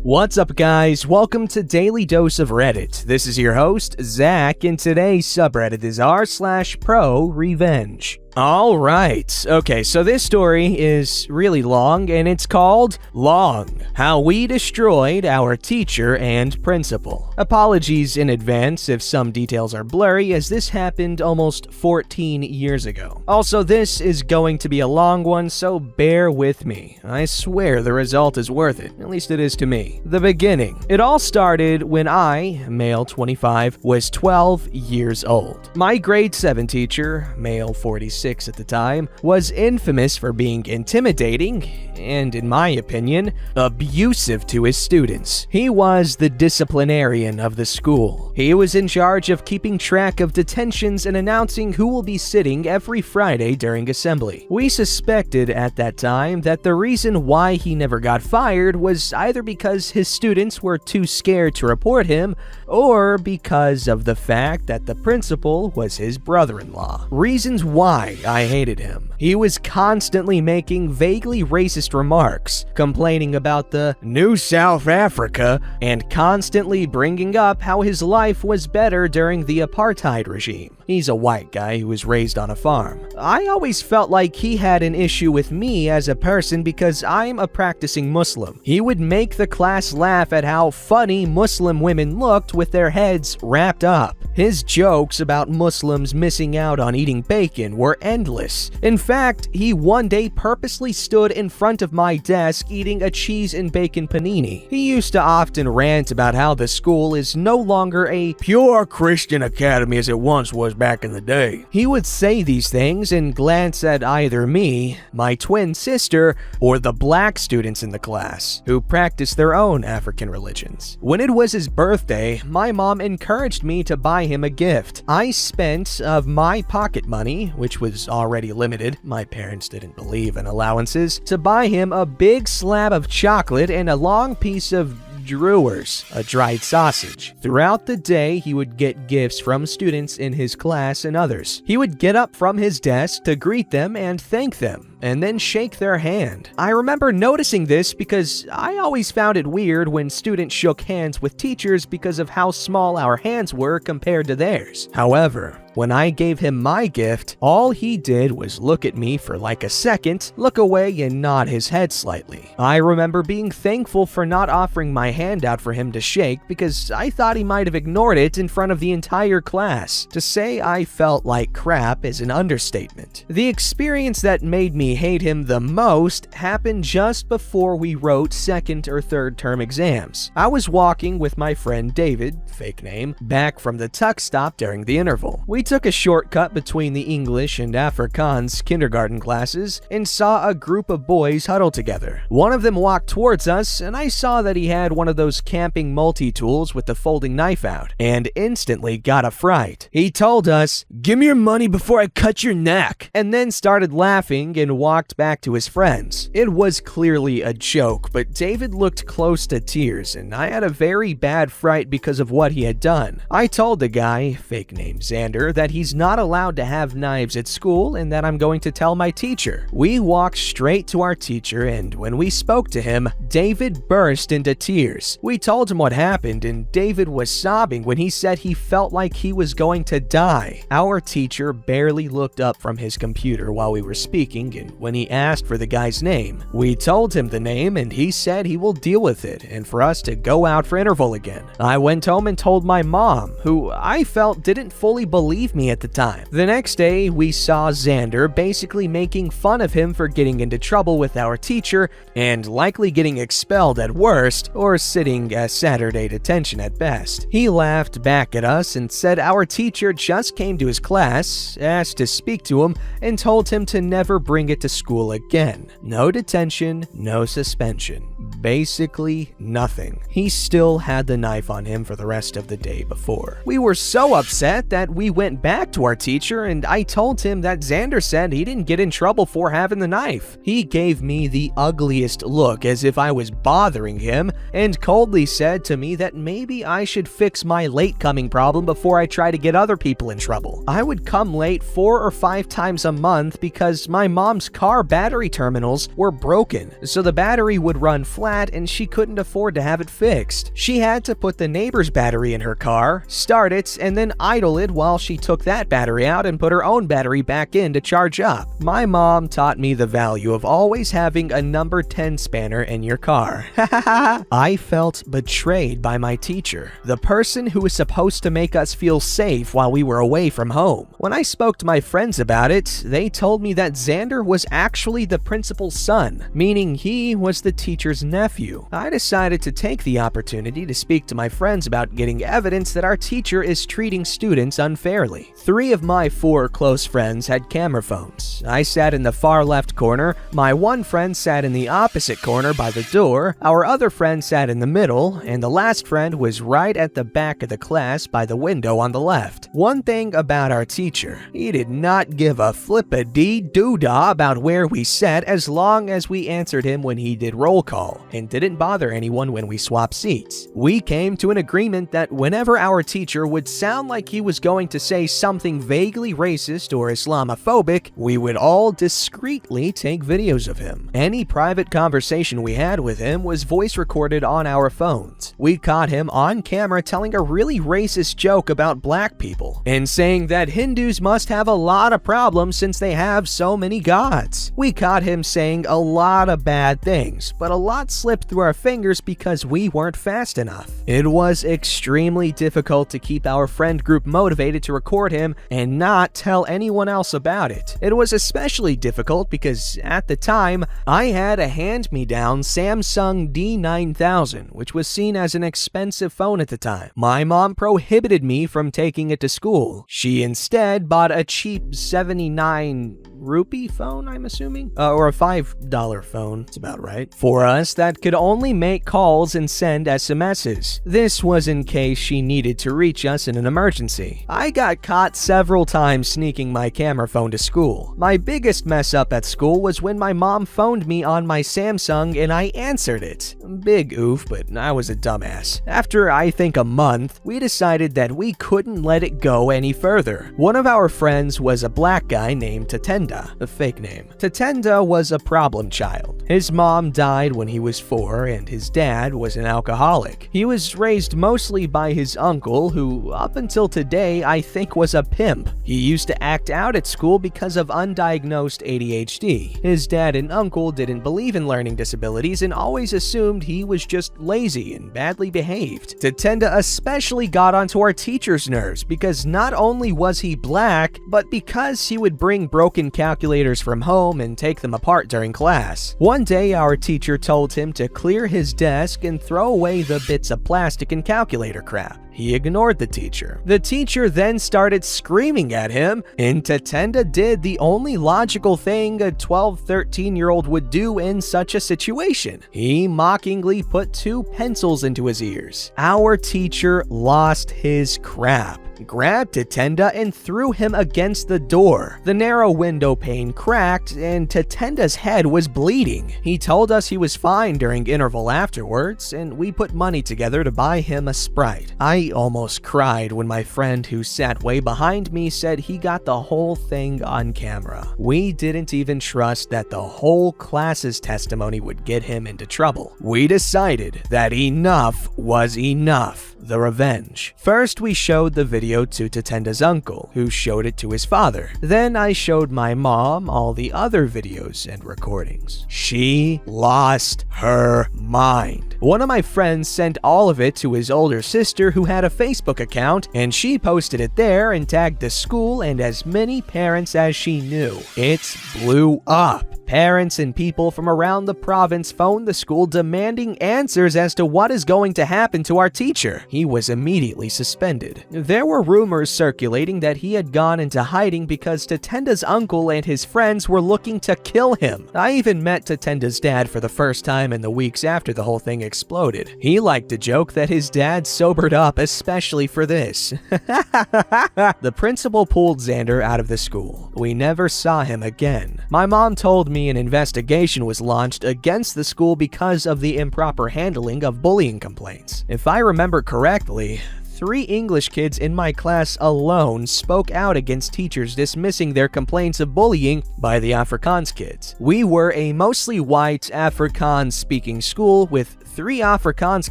What's up, guys? Welcome to Daily Dose of Reddit. This is your host, Zach, and today's subreddit is r/ProRevenge. Alright, okay, so this story is really long, and it's called Long: How We Destroyed Our Teacher and Principal. Apologies in advance if some details are blurry, as this happened almost 14 years ago. Also, this is going to be a long one, so bear with me. I swear the result is worth it, at least it is to me. The beginning. It all started when I, male 25, was 12 years old. My grade 7 teacher, male 46 at the time, was infamous for being intimidating and, in my opinion, abusive to his students. He was the disciplinarian of the school. He was in charge of keeping track of detentions and announcing who will be sitting every Friday during assembly. We suspected at that time that the reason why he never got fired was either because his students were too scared to report him or because of the fact that the principal was his brother-in-law. Reasons why I hated him. He was constantly making vaguely racist remarks, complaining about the New South Africa, and constantly bringing up how his life was better during the apartheid regime. He's a white guy who was raised on a farm. I always felt like he had an issue with me as a person because I'm a practicing Muslim. He would make the class laugh at how funny Muslim women looked with their heads wrapped up. His jokes about Muslims missing out on eating bacon were endless. In fact, he one day purposely stood in front of my desk eating a cheese and bacon panini. He used to often rant about how the school is no longer a pure Christian academy as it once was back in the day. He would say these things and glance at either me, my twin sister, or the black students in the class, who practiced their own African religions. When it was his birthday, my mom encouraged me to buy him a gift. I spent of my pocket money, which was already limited, my parents didn't believe in allowances, to buy him a big slab of chocolate and a long piece of Drewers, a dried sausage. Throughout the day, he would get gifts from students in his class and others. He would get up from his desk to greet them and thank them, and then shake their hand. I remember noticing this because I always found it weird when students shook hands with teachers because of how small our hands were compared to theirs. However, when I gave him my gift, all he did was look at me for like a second, look away, and nod his head slightly. I remember being thankful for not offering my hand out for him to shake because I thought he might have ignored it in front of the entire class. To say I felt like crap is an understatement. The experience that made me hate him the most happened just before we wrote second or third term exams. I was walking with my friend David, fake name, back from the tuck stop during the interval. We took a shortcut between the English and Afrikaans kindergarten classes and saw a group of boys huddled together. One of them walked towards us, and I saw that he had one of those camping multi-tools with the folding knife out, and instantly got a fright. He told us, "Give me your money before I cut your neck," and then started laughing and walked back to his friends. It was clearly a joke, but David looked close to tears, and I had a very bad fright because of what he had done. I told the guy, fake name Xander, that he's not allowed to have knives at school and that I'm going to tell my teacher. We walked straight to our teacher, and when we spoke to him, David burst into tears. We told him what happened, and David was sobbing when he said he felt like he was going to die. Our teacher barely looked up from his computer while we were speaking, and when he asked for the guy's name, we told him the name, and he said he will deal with it and for us to go out for interval again. I went home and told my mom, who I felt didn't fully believe me at the time. The next day, we saw Xander basically making fun of him for getting into trouble with our teacher and likely getting expelled at worst or sitting a Saturday detention at best. He laughed back at us and said our teacher just came to his class, asked to speak to him, and told him to never bring it to school again. No detention, no suspension. Basically nothing. He still had the knife on him for the rest of the day before. We were so upset that we went back to our teacher, and I told him that Xander said he didn't get in trouble for having the knife. He gave me the ugliest look as if I was bothering him and coldly said to me that maybe I should fix my late coming problem before I try to get other people in trouble. I would come late 4 or 5 times a month because my mom's car battery terminals were broken, so the battery would run flat flat and she couldn't afford to have it fixed. She had to put the neighbor's battery in her car, start it, and then idle it while she took that battery out and put her own battery back in to charge up. My mom taught me the value of always having a number 10 spanner in your car. I felt betrayed by my teacher, the person who was supposed to make us feel safe while we were away from home. When I spoke to my friends about it, they told me that Xander was actually the principal's son, meaning he was the teacher's nephew. I decided to take the opportunity to speak to my friends about getting evidence that our teacher is treating students unfairly. 3 of my 4 close friends had camera phones. I sat in the far left corner, my one friend sat in the opposite corner by the door, our other friend sat in the middle, and the last friend was right at the back of the class by the window on the left. One thing about our teacher, he did not give a flip-a-dee-doo-dah about where we sat as long as we answered him when he did roll call, and didn't bother anyone when we swapped seats. We came to an agreement that whenever our teacher would sound like he was going to say something vaguely racist or Islamophobic, we would all discreetly take videos of him. Any private conversation we had with him was voice recorded on our phones. We caught him on camera telling a really racist joke about black people and saying that Hindus must have a lot of problems since they have so many gods. We caught him saying a lot of bad things, but a lot slipped through our fingers because we weren't fast enough. It was extremely difficult to keep our friend group motivated to record him and not tell anyone else about it. It was especially difficult because at the time, I had a hand-me-down Samsung D9000, which was seen as an expensive phone at the time. My mom prohibited me from taking it to school. She instead bought a cheap 79 rupee phone, I'm assuming? Or a $5 phone, it's about right, for us that could only make calls and send SMSs. This was in case she needed to reach us in an emergency. I got caught several times sneaking my camera phone to school. My biggest mess up at school was when my mom phoned me on my Samsung and I answered it. Big oof, but I was a dumbass. After I think a month, we decided that we couldn't let it go any further. One of our friends was a black guy named Tatenda, a fake name. Tatenda was a problem child. His mom died when he was 4 and his dad was an alcoholic. He was raised mostly by his uncle, who up until today I think was a pimp. He used to act out at school because of undiagnosed ADHD. His dad and uncle didn't believe in learning disabilities and always assumed he was just lazy and badly behaved. Tatenda especially got onto our teacher's nerves because not only was he black, but because he would bring broken calculators from home and take them apart during class. One day, our teacher told him to clear his desk and throw away the bits of plastic and calculator crap. He ignored the teacher. The teacher then started screaming at him, and Tatenda did the only logical thing a 13-year-old would do in such a situation. He mockingly put 2 pencils into his ears. Our teacher lost his crap, grabbed Tatenda and threw him against the door. The narrow window pane cracked and Tatenda's head was bleeding. He told us he was fine during interval afterwards, and we put money together to buy him a Sprite. I almost cried when my friend who sat way behind me said he got the whole thing on camera. We didn't even trust that the whole class's testimony would get him into trouble. We decided that enough was enough. The revenge. First, we showed the video to Tatenda's uncle, who showed it to his father. Then I showed my mom all the other videos and recordings. She lost her mind. One of my friends sent all of it to his older sister, who had a Facebook account, and she posted it there and tagged the school and as many parents as she knew. It blew up. Parents and people from around the province phoned the school demanding answers as to what is going to happen to our teacher. He was immediately suspended. There were rumors circulating that he had gone into hiding because Tatenda's uncle and his friends were looking to kill him. I even met Tatenda's dad for the first time in the weeks after the whole thing exploded. He liked to joke that his dad sobered up especially for this. The principal pulled Xander out of the school. We never saw him again. My mom told me an investigation was launched against the school because of the improper handling of bullying complaints. If I remember correctly, 3 English kids in my class alone spoke out against teachers dismissing their complaints of bullying by the Afrikaans kids. We were a mostly white Afrikaans-speaking school with 3 Afrikaans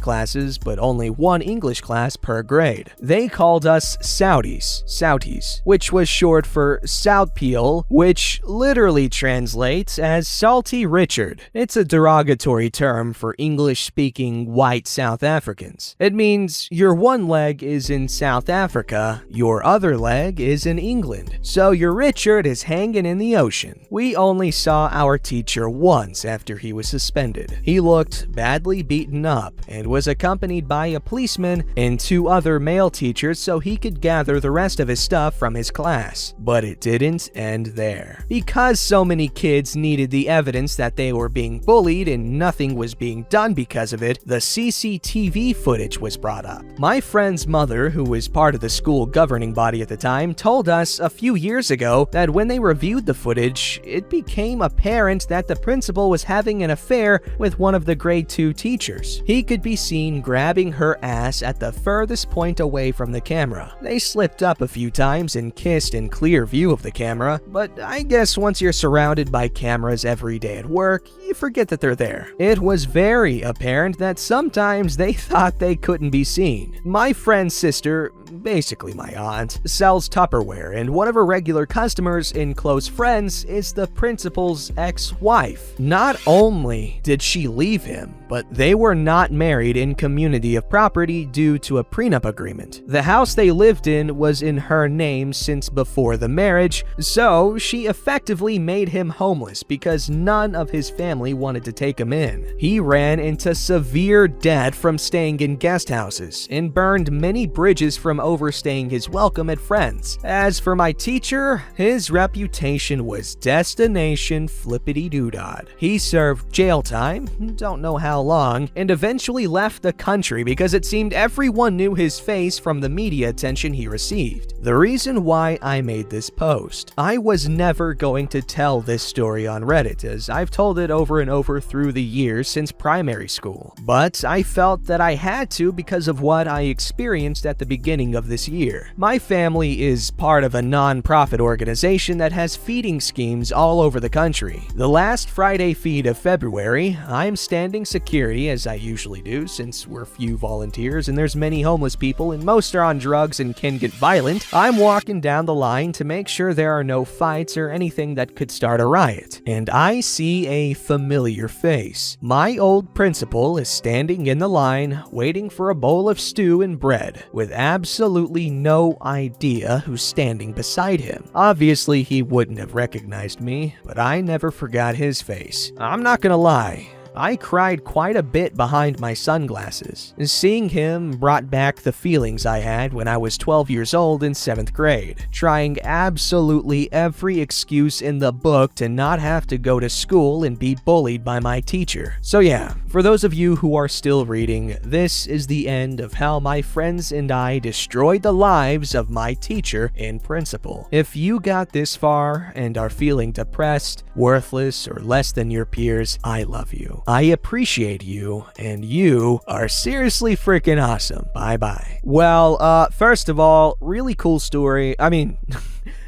classes, but only 1 English class per grade. They called us Souties, which was short for Soutpeel, which literally translates as Salty Richard. It's a derogatory term for English-speaking white South Africans. It means your one leg is in South Africa, your other leg is in England, so your Richard is hanging in the ocean. We only saw our teacher once after he was suspended. He looked badly beaten up and was accompanied by a policeman and 2 other male teachers so he could gather the rest of his stuff from his class. But it didn't end there. Because so many kids needed the evidence that they were being bullied and nothing was being done because of it, the CCTV footage was brought up. My friend's mother, who was part of the school governing body at the time, told us a few years ago that when they reviewed the footage, it became apparent that the principal was having an affair with one of the grade 2 teachers. He could be seen grabbing her ass at the furthest point away from the camera. They slipped up a few times and kissed in clear view of the camera, but I guess once you're surrounded by cameras every day at work, you forget that they're there. It was very apparent that sometimes they thought they couldn't be seen. My friend's sister, basically my aunt, sells Tupperware, and one of her regular customers and close friends is the principal's ex-wife. Not only did she leave him, but they were not married in community of property due to a prenup agreement. The house they lived in was in her name since before the marriage, so she effectively made him homeless because none of his family wanted to take him in. He ran into severe debt from staying in guest houses and burned many bridges from overstaying his welcome at friends. As for my teacher, his reputation was destination flippity-doodad. He served jail time, don't know how long, and eventually left the country because it seemed everyone knew his face from the media attention he received. The reason why I made this post, I was never going to tell this story on Reddit, as I've told it over and over through the years since primary school. But I felt that I had to because of what I experienced at the beginning of this year. My family is part of a non-profit organization that has feeding schemes all over the country. The last Friday feed of February, I'm standing security as I usually do since we're few volunteers and there's many homeless people and most are on drugs and can get violent. I'm walking down the line to make sure there are no fights or anything that could start a riot. And I see a familiar face. My old principal is standing in the line waiting for a bowl of stew and bread with absolutely no idea who's standing beside him. Obviously, he wouldn't have recognized me, but I never forgot his face. I'm not gonna lie, I cried quite a bit behind my sunglasses. Seeing him brought back the feelings I had when I was 12 years old in 7th grade, trying absolutely every excuse in the book to not have to go to school and be bullied by my teacher. So yeah, for those of you who are still reading, this is the end of how my friends and I destroyed the lives of my teacher and principal. If you got this far and are feeling depressed, worthless, or less than your peers, I love you. I appreciate you, and you are seriously freaking awesome. Bye-bye. Well, first of all, really cool story. I mean,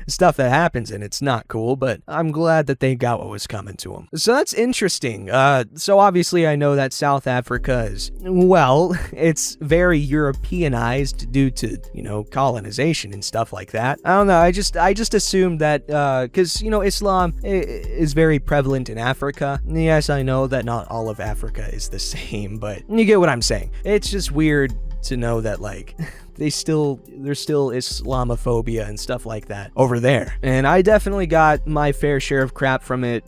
stuff that happens and it's not cool, but I'm glad that they got what was coming to them. So that's interesting. So obviously I know that South Africa is, well, it's very Europeanized due to, colonization and stuff like that. I don't know, I just assumed that, because, Islam is very prevalent in Africa. Yes, I know that not all of Africa is the same, but you get what I'm saying. It's just weird to know that, like, there's still Islamophobia and stuff like that over there. And I definitely got my fair share of crap from it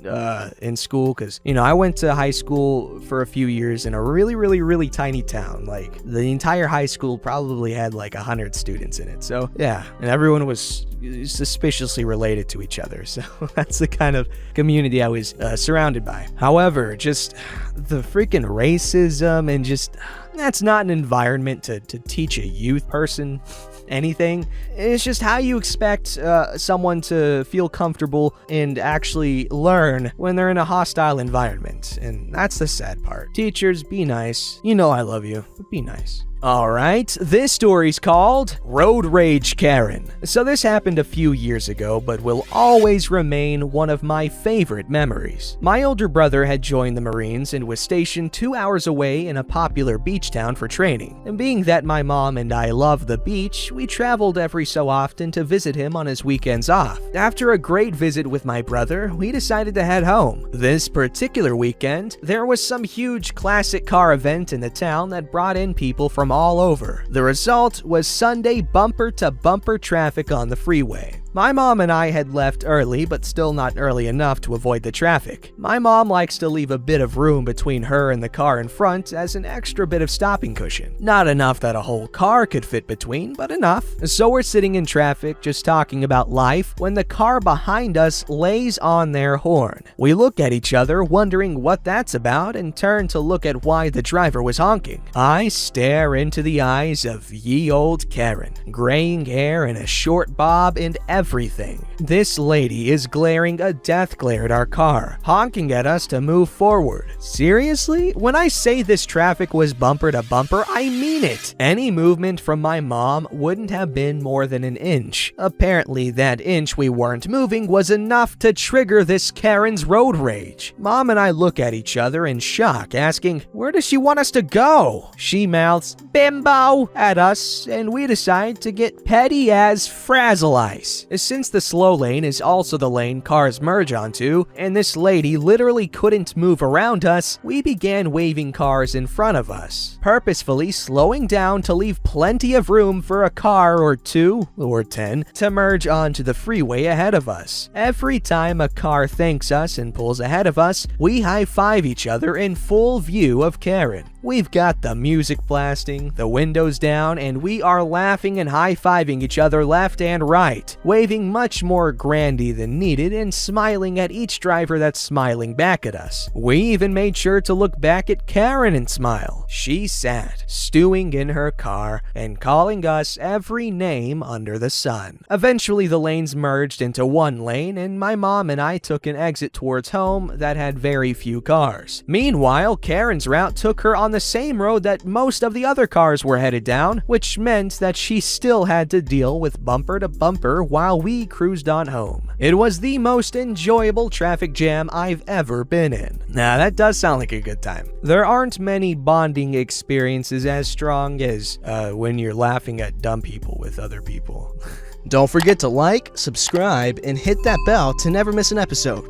in school because, I went to high school for a few years in a really, really, really tiny town. Like, the entire high school probably had like 100 students in it. So yeah, and everyone was suspiciously related to each other. So that's the kind of community I was surrounded by. However, just the freaking racism and just... that's not an environment to teach a youth person. person, anything. It's just how you expect someone to feel comfortable and actually learn when they're in a hostile environment. And that's the sad part. Teachers, be nice. You know I love you, but be nice. Alright, this story's called Road Rage Karen. So this happened a few years ago, but will always remain one of my favorite memories. My older brother had joined the Marines and was stationed 2 hours away in a popular beach town for training. And being that my mom and I love the beach, we traveled every so often to visit him on his weekends off. After a great visit with my brother, we decided to head home. This particular weekend, there was some huge classic car event in the town that brought in people from all over. The result was Sunday bumper-to-bumper traffic on the freeway. My mom and I had left early, but still not early enough to avoid the traffic. My mom likes to leave a bit of room between her and the car in front as an extra bit of stopping cushion. Not enough that a whole car could fit between, but enough. So we're sitting in traffic, just talking about life, when the car behind us lays on their horn. We look at each other, wondering what that's about, and turn to look at why the driver was honking. I stare into the eyes of ye old Karen, graying hair and a short bob and everything. This lady is glaring a death glare at our car, honking at us to move forward. Seriously? When I say this traffic was bumper to bumper, I mean it. Any movement from my mom wouldn't have been more than an inch. Apparently, that inch we weren't moving was enough to trigger this Karen's road rage. Mom and I look at each other in shock, asking, "Where does she want us to go?" She mouths, "Bimbo," at us, and we decide to get petty as frazzle ice. Since the slow lane is also the lane cars merge onto, and this lady literally couldn't move around us, we began waving cars in front of us, purposefully slowing down to leave plenty of room for a car or 2 or 10 to merge onto the freeway ahead of us. Every time a car thanks us and pulls ahead of us, we high-five each other in full view of Karen. We've got the music blasting, the windows down, and we are laughing and high-fiving each other left and right, waving much more grandy than needed and smiling at each driver that's smiling back at us. We even made sure to look back at Karen and smile. She sat, stewing in her car and calling us every name under the sun. Eventually, the lanes merged into one lane, and my mom and I took an exit towards home that had very few cars. Meanwhile, Karen's route took her on the same road that most of the other cars were headed down, which meant that she still had to deal with bumper to bumper while we cruised on home. It was the most enjoyable traffic jam I've ever been in. Now, that does sound like a good time. There aren't many bonding experiences as strong as when you're laughing at dumb people with other people. Don't forget to like, subscribe, and hit that bell to never miss an episode.